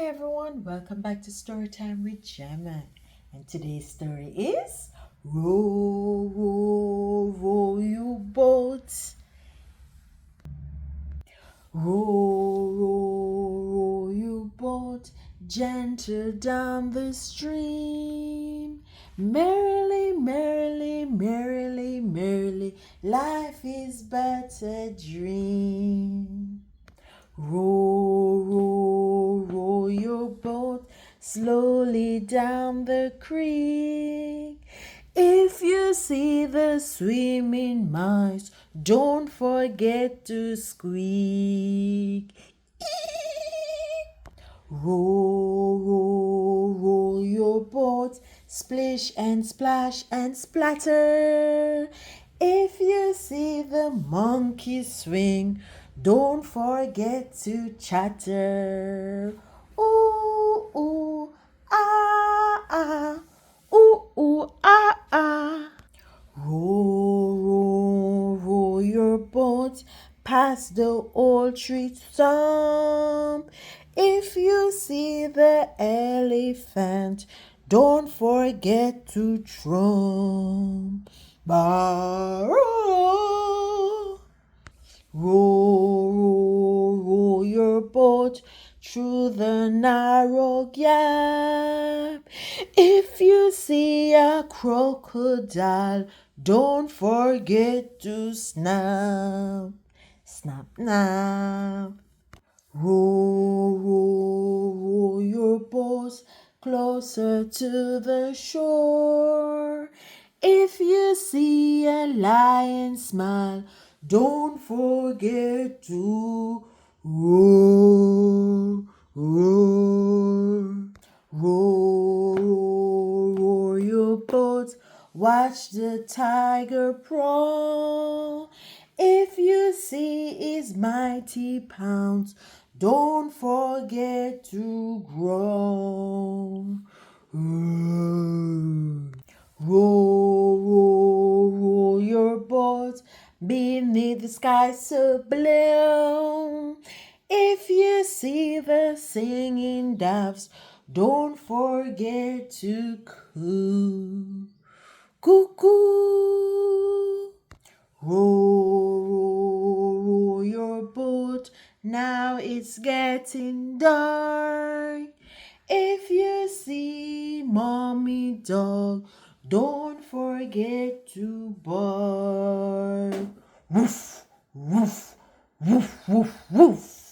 everyone, welcome back to Storytime with Jemmaa. And today's story is Row, row, row your boat. Row, row, row your boat gentle down the stream. Merrily, merrily, merrily, merrily, life is but a dream. Row, row, row your boat slowly down the creek. If you see the swimming mice, don't forget to squeak. Row, row, row your boat, splish and splash and splatter. If you see the monkey swing, don't forget to chatter. Ooh, ooh, ah, ah, ooh, ooh, ah, ah. Row, row, row your boat past the old tree stump. If you see the elephant, don't forget to trump. Row, row, row your boat through the narrow gap. If you see a crocodile, don't forget to snap. Snap, snap. Row, row, row your boat closer to the shore. If you see a lion smile, don't forget to roar, roar. Row, row, row your boat, watch the tiger prowl. If you see his mighty pounce, don't forget to groan. Row, row, row your boat beneath the sky so blue. If you see the singing doves, don't forget to coo. Cuckoo. Row, row, row your boat, now it's getting dark. If you see mommy dog, don't forget to bark. Woof, woof, woof, woof, woof.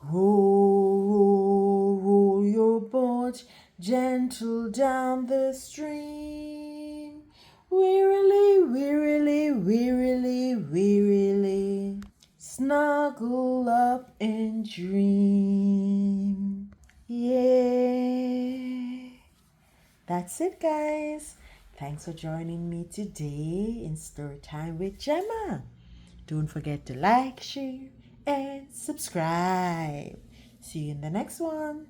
Row, row, row your boat gentle down the stream. Wearily, wearily, wearily, wearily, snuggle up and dream. Yeah. That's it, guys. Thanks for joining me today in Storytime with Jemmaa. Don't forget to like, share, and subscribe. See you in the next one.